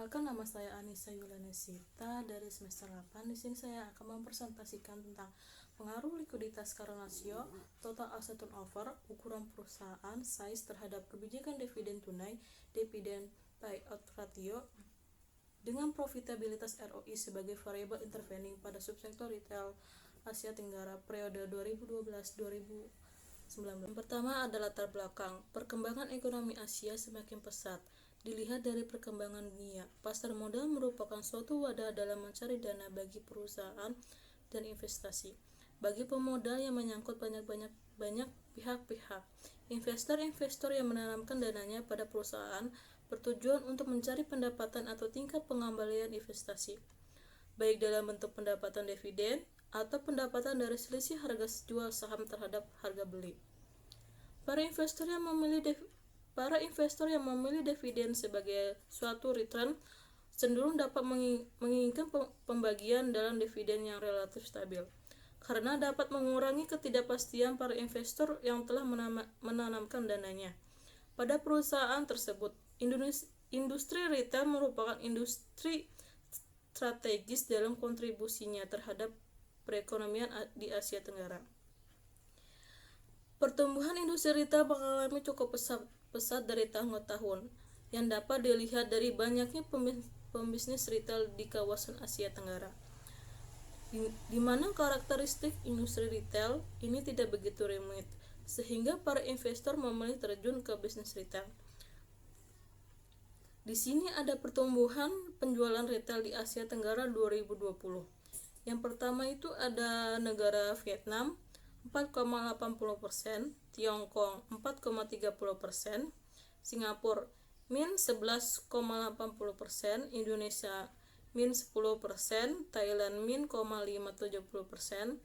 Perkenalkan, nama saya Anissa Yulanesita dari semester 8. Di sini saya akan mempresentasikan tentang pengaruh likuiditas current ratio, total asset turnover, ukuran perusahaan, size terhadap kebijakan dividen tunai, dividen payout ratio, dengan profitabilitas ROI sebagai variabel intervening pada subsektor retail Asia Tenggara periode 2012-2019. Yang pertama adalah latar belakang. Perkembangan ekonomi Asia semakin pesat. Dilihat dari perkembangan dunia, pasar modal merupakan suatu wadah dalam mencari dana bagi perusahaan dan investasi. Bagi pemodal yang menyangkut banyak pihak-pihak, investor yang menanamkan dananya pada perusahaan bertujuan untuk mencari pendapatan atau tingkat pengembalian investasi, baik dalam bentuk pendapatan dividen atau pendapatan dari selisih harga jual saham terhadap harga beli. Para investor yang memilih dividen sebagai suatu return cenderung dapat menginginkan pembagian dalam dividen yang relatif stabil, karena dapat mengurangi ketidakpastian para investor yang telah menanamkan dananya pada perusahaan tersebut. Industri retail merupakan industri strategis dalam kontribusinya terhadap perekonomian di Asia Tenggara. Pertumbuhan industri retail mengalami cukup pesat dari tahun ke tahun, yang dapat dilihat dari banyaknya pembisnis retail di kawasan Asia Tenggara, di mana karakteristik industri retail ini tidak begitu rumit, sehingga para investor memilih terjun ke bisnis retail. Di sini ada pertumbuhan penjualan retail di Asia Tenggara 2020. Yang pertama itu ada negara Vietnam 4,80%, Tiongkok 4,30%, Singapura min 11,80%, Indonesia min 10%, Thailand min 0,570%,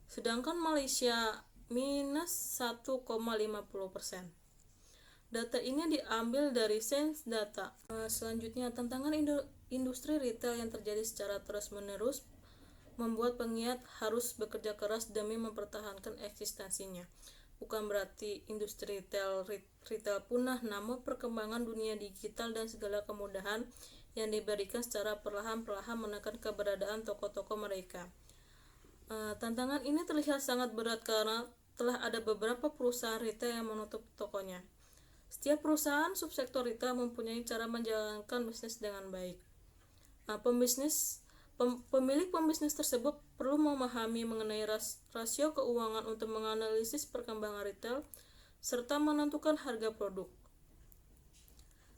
sedangkan Malaysia minus 1,50%. Data ini diambil dari Sense Data. Selanjutnya, tantangan industri retail yang terjadi secara terus-menerus membuat penggiat harus bekerja keras demi mempertahankan eksistensinya. Bukan berarti industri retail punah, namun perkembangan dunia digital dan segala kemudahan yang diberikan secara perlahan-lahan menekan keberadaan toko-toko mereka. Tantangan ini terlihat sangat berat karena telah ada beberapa perusahaan retail yang menutup tokonya. Setiap perusahaan subsektor retail mempunyai cara menjalankan bisnis dengan baik. Pemilik pembisnis tersebut perlu memahami mengenai rasio keuangan untuk menganalisis perkembangan retail serta menentukan harga produk.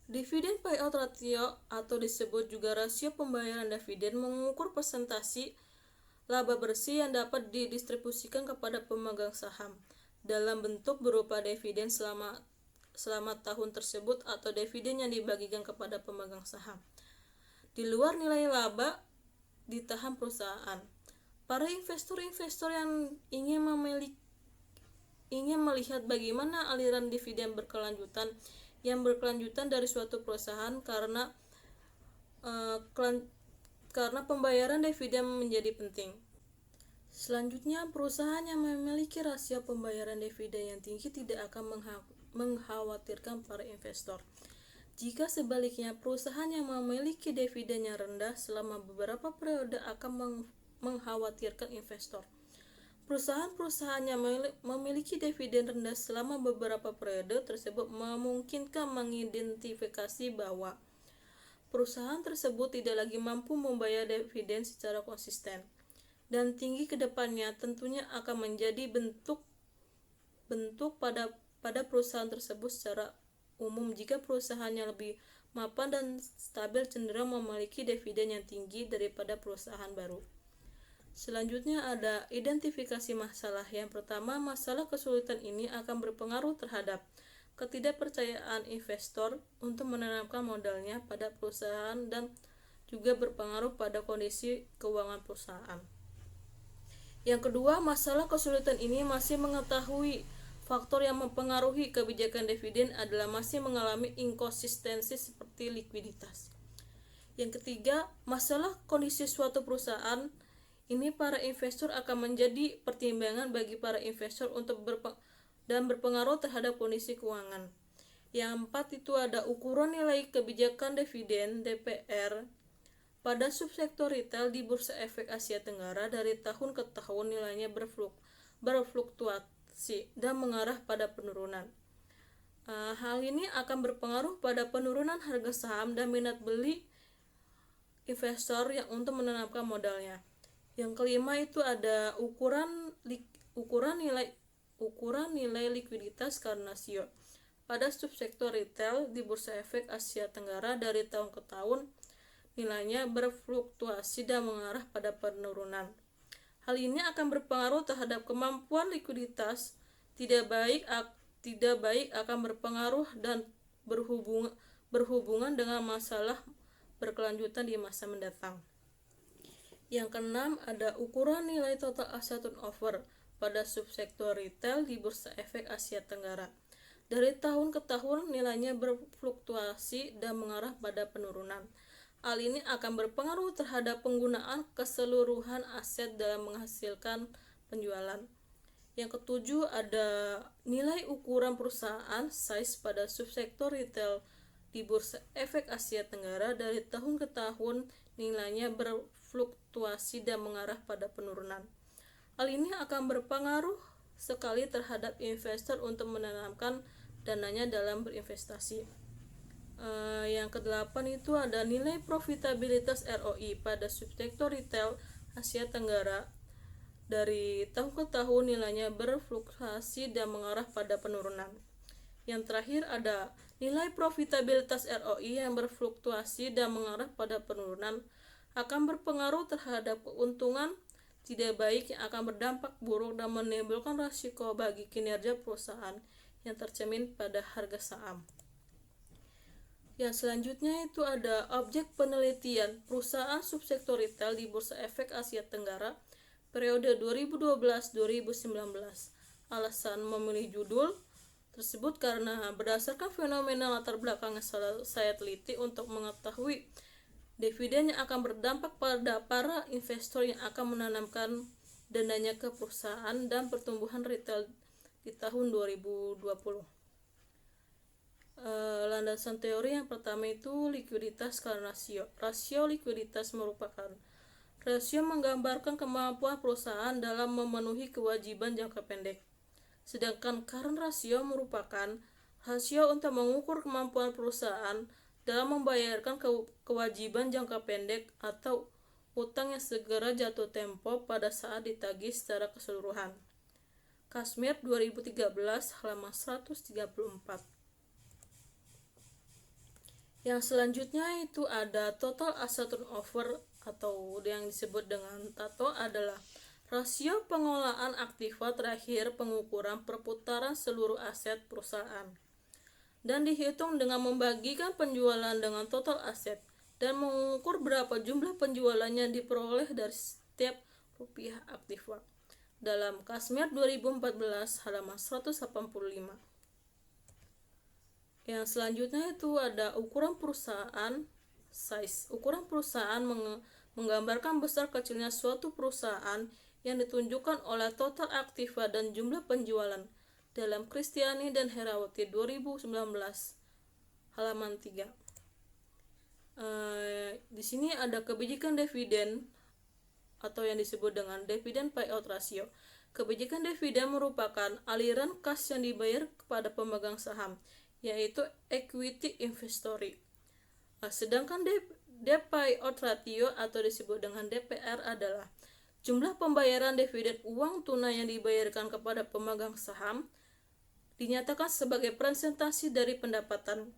Dividen payout ratio atau disebut juga rasio pembayaran dividen mengukur persentase laba bersih yang dapat didistribusikan kepada pemegang saham dalam bentuk berupa dividen selama tahun tersebut atau dividen yang dibagikan kepada pemegang saham di luar nilai laba ditahan perusahaan. Para investor yang ingin melihat bagaimana aliran dividen berkelanjutan dari suatu perusahaan karena pembayaran dividen menjadi penting. Selanjutnya, perusahaan yang memiliki rasio pembayaran dividen yang tinggi tidak akan mengkhawatirkan para investor. Jika sebaliknya, perusahaan yang memiliki dividen yang rendah selama beberapa periode akan mengkhawatirkan investor. Perusahaan-perusahaan yang memiliki dividen rendah selama beberapa periode tersebut memungkinkan mengidentifikasi bahwa perusahaan tersebut tidak lagi mampu membayar dividen secara konsisten dan tinggi ke depannya. Tentunya akan menjadi bentuk pada perusahaan tersebut secara umum. Jika perusahaannya lebih mapan dan stabil, cenderung memiliki dividen yang tinggi daripada perusahaan baru. Selanjutnya ada identifikasi masalah. Yang pertama, masalah kesulitan ini akan berpengaruh terhadap ketidakpercayaan investor untuk menanamkan modalnya pada perusahaan dan juga berpengaruh pada kondisi keuangan perusahaan. Yang kedua, masalah kesulitan ini masih mengetahui faktor yang mempengaruhi kebijakan dividen adalah masih mengalami inkonsistensi seperti likuiditas. Yang ketiga, masalah kondisi suatu perusahaan ini para investor akan menjadi pertimbangan bagi para investor untuk berpengaruh terhadap kondisi keuangan. Yang 4 itu ada ukuran nilai kebijakan dividen DPR pada subsektor retail di Bursa Efek Asia Tenggara dari tahun ke tahun nilainya berfluktuasi dan mengarah pada penurunan. Hal ini akan berpengaruh pada penurunan harga saham dan minat beli investor yang untuk menanamkan modalnya. Yang kelima itu ada ukuran nilai likuiditas karena rasio pada subsektor retail di Bursa Efek Asia Tenggara dari tahun ke tahun nilainya berfluktuasi dan mengarah pada penurunan. Hal ini akan berpengaruh terhadap kemampuan likuiditas. Tidak baik akan berpengaruh dan berhubungan dengan masalah berkelanjutan di masa mendatang. Yang keenam ada ukuran nilai total asset turnover pada subsektor retail di Bursa Efek Asia Tenggara. Dari tahun ke tahun nilainya berfluktuasi dan mengarah pada penurunan. Hal ini akan berpengaruh terhadap penggunaan keseluruhan aset dalam menghasilkan penjualan. Yang ketujuh ada nilai ukuran perusahaan size pada subsektor retail di Bursa Efek Asia Tenggara dari tahun ke tahun nilainya berfluktuasi dan mengarah pada penurunan. Hal ini akan berpengaruh sekali terhadap investor untuk menanamkan dananya dalam berinvestasi. Yang kedelapan itu ada nilai profitabilitas ROI pada subsektor retail Asia Tenggara dari tahun ke tahun nilainya berfluktuasi dan mengarah pada penurunan. Yang terakhir ada nilai profitabilitas ROI yang berfluktuasi dan mengarah pada penurunan akan berpengaruh terhadap keuntungan tidak baik yang akan berdampak buruk dan menimbulkan risiko bagi kinerja perusahaan yang tercermin pada harga saham. Yang selanjutnya itu ada objek penelitian perusahaan subsektor retail di Bursa Efek Asia Tenggara periode 2012-2019. Alasan memilih judul tersebut karena berdasarkan fenomena latar belakang yang saya teliti untuk mengetahui dividen yang akan berdampak pada para investor yang akan menanamkan dananya ke perusahaan dan pertumbuhan retail di tahun 2020. Landasan teori yang pertama itu likuiditas karena rasio. Rasio likuiditas merupakan rasio menggambarkan kemampuan perusahaan dalam memenuhi kewajiban jangka pendek. Sedangkan current ratio merupakan rasio untuk mengukur kemampuan perusahaan dalam membayarkan kewajiban jangka pendek atau utang yang segera jatuh tempo pada saat ditagih secara keseluruhan. Kashmir 2013 halaman 134. Yang selanjutnya itu ada total asset turnover atau yang disebut dengan TATO adalah rasio pengelolaan aktiva terakhir pengukuran perputaran seluruh aset perusahaan dan dihitung dengan membagikan penjualan dengan total aset dan mengukur berapa jumlah penjualannya diperoleh dari setiap rupiah aktiva. Dalam Kashmir 2014 halaman 185. Yang selanjutnya itu ada ukuran perusahaan size. Ukuran perusahaan menggambarkan besar kecilnya suatu perusahaan yang ditunjukkan oleh total aktiva dan jumlah penjualan. Dalam Kristiani dan Herawati 2019 halaman 3. Di sini ada kebijakan dividen atau yang disebut dengan dividen payout ratio. Kebijakan dividen merupakan aliran kas yang dibayar kepada pemegang saham, yaitu equity investory. Sedangkan payout ratio atau disebut dengan DPR adalah jumlah pembayaran dividen uang tunai yang dibayarkan kepada pemegang saham dinyatakan sebagai presentasi dari pendapatan.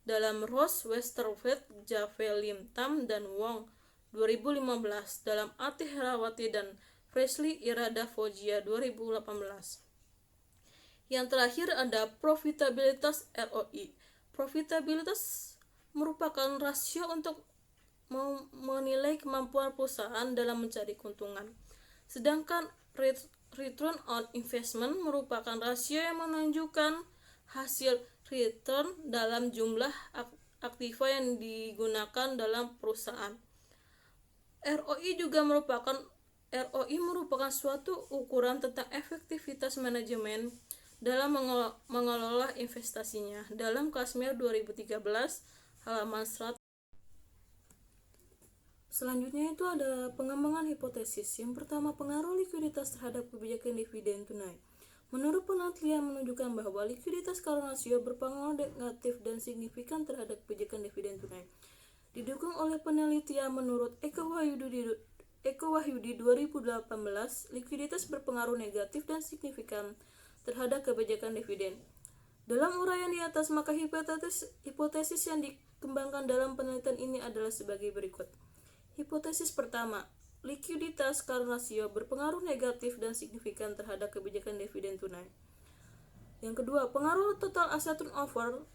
Dalam Ross, Westerveld, Javelim, Tam, dan Wong 2015, dalam Ati Herawati dan Presley Irada Foggia 2018. Yang terakhir ada profitabilitas ROI. Profitabilitas merupakan rasio untuk menilai kemampuan perusahaan dalam mencari keuntungan. Sedangkan return on investment merupakan rasio yang menunjukkan hasil return dalam jumlah aktiva yang digunakan dalam perusahaan. ROI merupakan suatu ukuran tentang efektivitas manajemen dalam mengelola investasinya. Dalam Kashmir 2013 halaman 100. Selanjutnya itu ada pengembangan hipotesis. Yang pertama, pengaruh likuiditas terhadap kebijakan dividen tunai. Menurut penelitian menunjukkan bahwa likuiditas current ratio berpengaruh negatif dan signifikan terhadap kebijakan dividen tunai. Didukung oleh penelitian menurut Eko Wahyudi 2018, likuiditas berpengaruh negatif dan signifikan terhadap kebijakan dividen. Dalam uraian di atas, maka hipotesis yang dikembangkan dalam penelitian ini adalah sebagai berikut. Hipotesis pertama, likuiditas current ratio berpengaruh negatif dan signifikan terhadap kebijakan dividen tunai. Yang kedua, pengaruh total asset turnover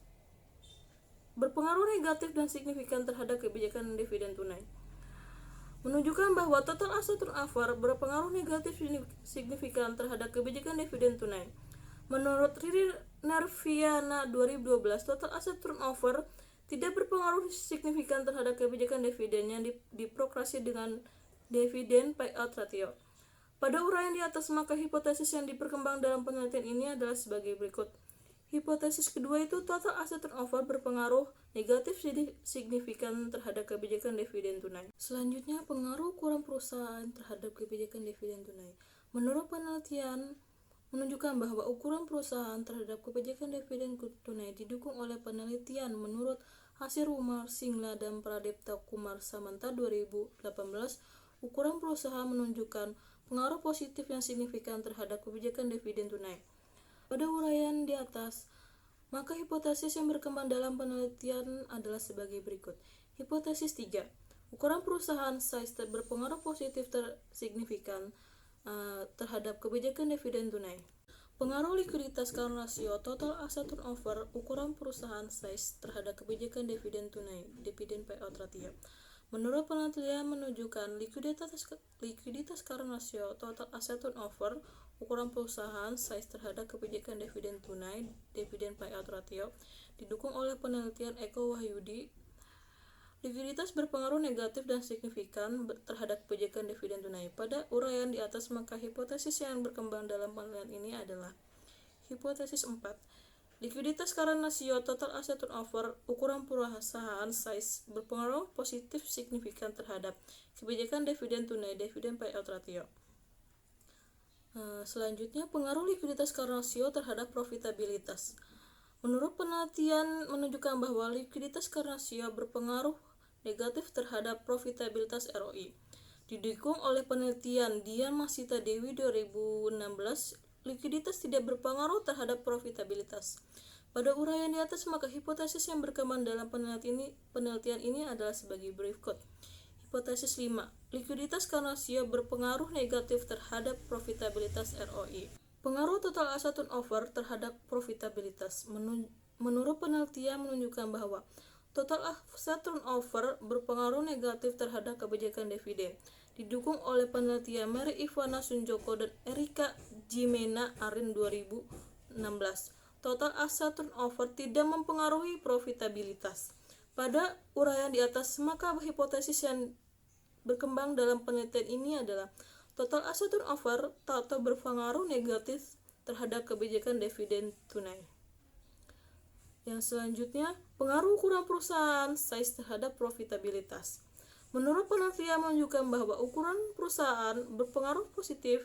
berpengaruh negatif dan signifikan terhadap kebijakan dividen tunai. Menunjukkan bahwa total asset turnover berpengaruh negatif signifikan terhadap kebijakan dividen tunai. Menurut Riri Narviana 2012, total asset turnover tidak berpengaruh signifikan terhadap kebijakan dividen yang diprokrasi dengan dividen payout ratio. Pada uraian di atas, maka hipotesis yang diperkembang dalam penelitian ini adalah sebagai berikut. Hipotesis kedua itu total asset turnover berpengaruh negatif signifikan terhadap kebijakan dividen tunai. Selanjutnya, pengaruh ukuran perusahaan terhadap kebijakan dividen tunai. Menurut penelitian menunjukkan bahwa ukuran perusahaan terhadap kebijakan dividen tunai didukung oleh penelitian menurut hasil Umar Singla dan Pradipta Kumar Samanta 2018. Ukuran perusahaan menunjukkan pengaruh positif yang signifikan terhadap kebijakan dividen tunai. Pada uraian di atas, maka hipotesis yang berkembang dalam penelitian adalah sebagai berikut. Hipotesis 3. Ukuran perusahaan size berpengaruh positif signifikan terhadap kebijakan dividen tunai. Pengaruh likuiditas current ratio, total asset turnover, ukuran perusahaan size terhadap kebijakan dividen tunai, dividen payout ratio. Menurut penelitian menunjukkan likuiditas current ratio, total asset turnover, ukuran perusahaan size terhadap kebijakan dividen tunai, dividen payout ratio, didukung oleh penelitian Eko Wahyudi. Likuiditas berpengaruh negatif dan signifikan terhadap kebijakan dividen tunai. Pada uraian di atas, maka hipotesis yang berkembang dalam penelitian ini adalah hipotesis 4. Likuiditas current ratio, total asset turnover, ukuran perusahaan size berpengaruh positif signifikan terhadap kebijakan dividen tunai, dividen payout ratio. Selanjutnya, pengaruh likuiditas current ratio terhadap profitabilitas. Menurut penelitian menunjukkan bahwa likuiditas current ratio berpengaruh negatif terhadap profitabilitas ROI. Didukung oleh penelitian Dian Masita Dewi 2016, likuiditas tidak berpengaruh terhadap profitabilitas. Pada uraian di atas, maka hipotesis yang berkembang dalam penelitian ini adalah sebagai berikut. Hipotesis 5. Likuiditas current ratio berpengaruh negatif terhadap profitabilitas ROI. Pengaruh total asset turnover terhadap profitabilitas. Menurut penelitian menunjukkan bahwa total asset turnover berpengaruh negatif terhadap kebijakan dividen. Didukung oleh penelitian Mary Ivana Sunjoko dan Erika Jimena Arin 2016. Total asset turnover tidak mempengaruhi profitabilitas. Pada uraian di atas, maka hipotesis yang berkembang dalam penelitian ini adalah total asset turnover atau berpengaruh negatif terhadap kebijakan dividen tunai. Yang selanjutnya, pengaruh ukuran perusahaan size terhadap profitabilitas. Menurut penelitian menunjukkan bahwa ukuran perusahaan berpengaruh positif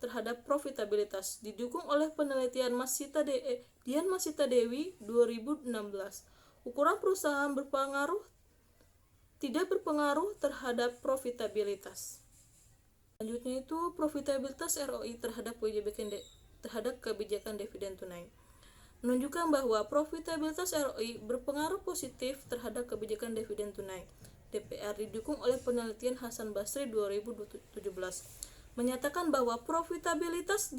terhadap profitabilitas. Didukung oleh penelitian Dian Masita Dewi 2016. Ukuran perusahaan tidak berpengaruh terhadap profitabilitas. Selanjutnya itu profitabilitas ROI terhadap kebijakan dividen tunai. Menunjukkan bahwa profitabilitas ROI berpengaruh positif terhadap kebijakan dividen tunai. DPR didukung oleh penelitian Hasan Basri 2017. Menyatakan bahwa profitabilitas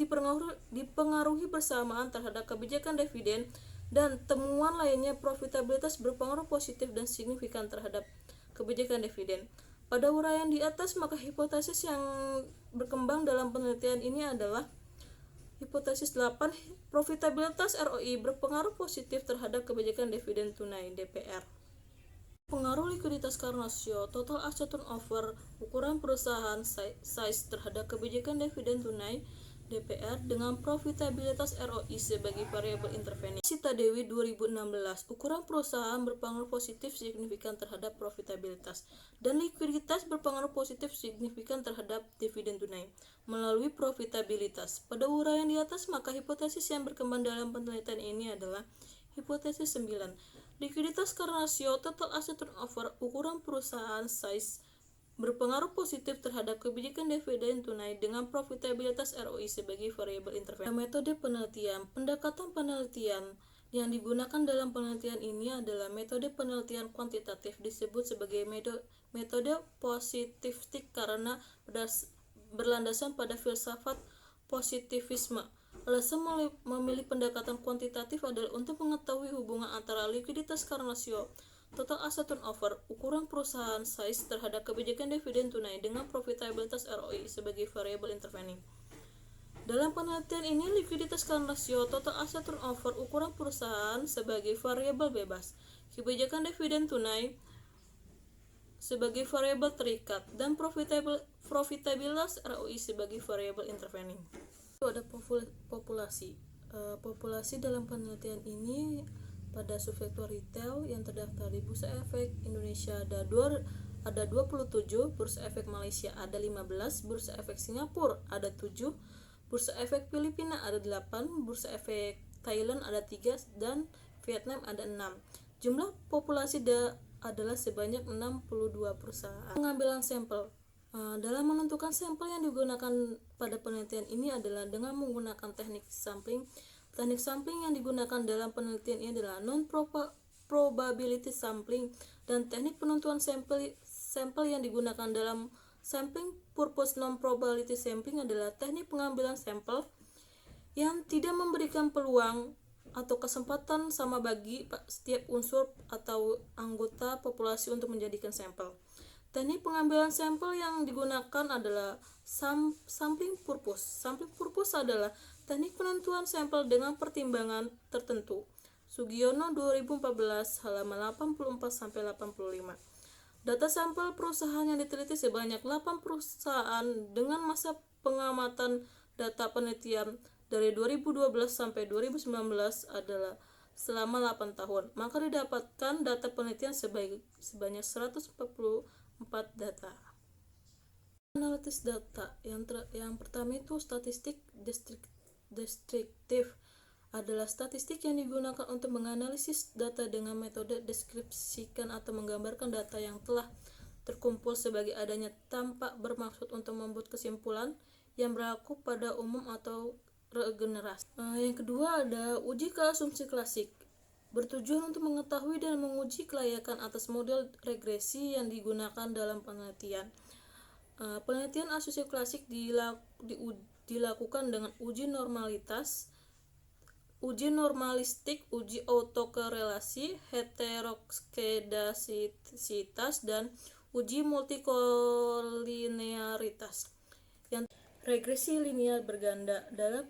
dipengaruhi bersamaan terhadap kebijakan dividen dan temuan lainnya profitabilitas berpengaruh positif dan signifikan terhadap kebijakan dividen. Pada uraian di atas, maka hipotesis yang berkembang dalam penelitian ini adalah hipotesis 8. Profitabilitas ROI berpengaruh positif terhadap kebijakan dividen tunai, DPR. Pengaruh likuiditas current ratio, total asset turnover, ukuran perusahaan size terhadap kebijakan dividen tunai, DPR dengan profitabilitas ROI sebagai variabel intervening. Sita Dewi 2016, ukuran perusahaan berpengaruh positif signifikan terhadap profitabilitas dan likuiditas berpengaruh positif signifikan terhadap dividen tunai melalui profitabilitas. Pada uraian di atas, maka hipotesis yang berkembang dalam penelitian ini adalah hipotesis 9. Likuiditas current ratio total asset turnover ukuran perusahaan size berpengaruh positif terhadap kebijakan dividen tunai dengan profitabilitas ROI sebagai variabel intervensi. Metode penelitian. Pendekatan penelitian yang digunakan dalam penelitian ini adalah metode penelitian kuantitatif, disebut sebagai metode positivistik karena berlandasan pada filsafat positivisme. Alasan memilih pendekatan kuantitatif adalah untuk mengetahui hubungan antara likuiditas current ratio total asset turnover, ukuran perusahaan size terhadap kebijakan dividen tunai dengan profitabilitas ROI sebagai variabel intervening. Dalam penelitian ini, likuiditas current ratio total asset turnover, ukuran perusahaan sebagai variabel bebas, kebijakan dividen tunai sebagai variabel terikat, dan profitabilitas ROI sebagai variabel intervening. Ada populasi. Populasi dalam penelitian ini pada subsektor retail yang terdaftar di Bursa Efek Indonesia ada 27, Bursa Efek Malaysia ada 15, Bursa Efek Singapura ada 7, Bursa Efek Filipina ada 8, Bursa Efek Thailand ada 3, dan Vietnam ada 6. Jumlah populasi adalah sebanyak 62 perusahaan. Pengambilan sampel. Dalam menentukan sampel yang digunakan pada penelitian ini adalah dengan menggunakan teknik sampling. Teknik sampling yang digunakan dalam penelitian ini adalah non-probability sampling, dan teknik penentuan sampel yang digunakan dalam sampling purpose non-probability sampling adalah teknik pengambilan sampel yang tidak memberikan peluang atau kesempatan sama bagi setiap unsur atau anggota populasi untuk menjadikan sampel. Teknik pengambilan sampel yang digunakan adalah sampling purpose. Sampling purpose adalah teknik penentuan sampel dengan pertimbangan tertentu. Sugiono 2014 halaman 84-85. Data sampel perusahaan yang diteliti sebanyak 8 perusahaan dengan masa pengamatan data penelitian dari 2012 sampai 2019 adalah selama 8 tahun. Maka didapatkan data penelitian sebanyak 144 data. Analisis data. Yang pertama itu statistik deskriptif adalah statistik yang digunakan untuk menganalisis data dengan metode deskripsikan atau menggambarkan data yang telah terkumpul sebagai adanya tanpa bermaksud untuk membuat kesimpulan yang berlaku pada umum atau regenerasi. Yang kedua ada uji ke asumsi klasik, bertujuan untuk mengetahui dan menguji kelayakan atas model regresi yang digunakan dalam penelitian. Penelitian asumsi klasik dilakukan dengan uji normalistik, uji autokorelasi, heteroskedasitas, dan uji multikolinearitas. Yang regresi linear berganda. Dalam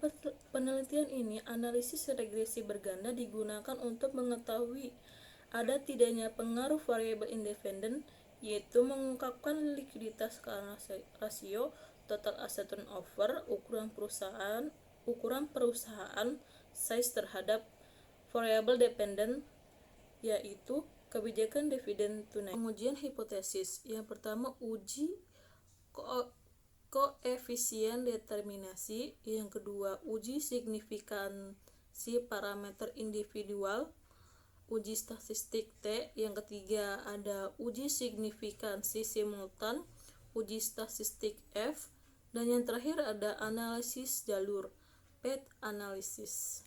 penelitian ini, analisis regresi berganda digunakan untuk mengetahui ada tidaknya pengaruh variabel independen, yaitu mengungkapkan likuiditas current ratio, total asset turnover, ukuran perusahaan size terhadap variabel dependen, yaitu kebijakan dividen tunai. Pengujian hipotesis. Yang pertama, uji koefisien determinasi. Yang kedua, uji signifikansi parameter individual, uji statistik T. Yang ketiga ada uji signifikansi simultan, uji statistik F. Dan yang terakhir ada analisis jalur, path analysis.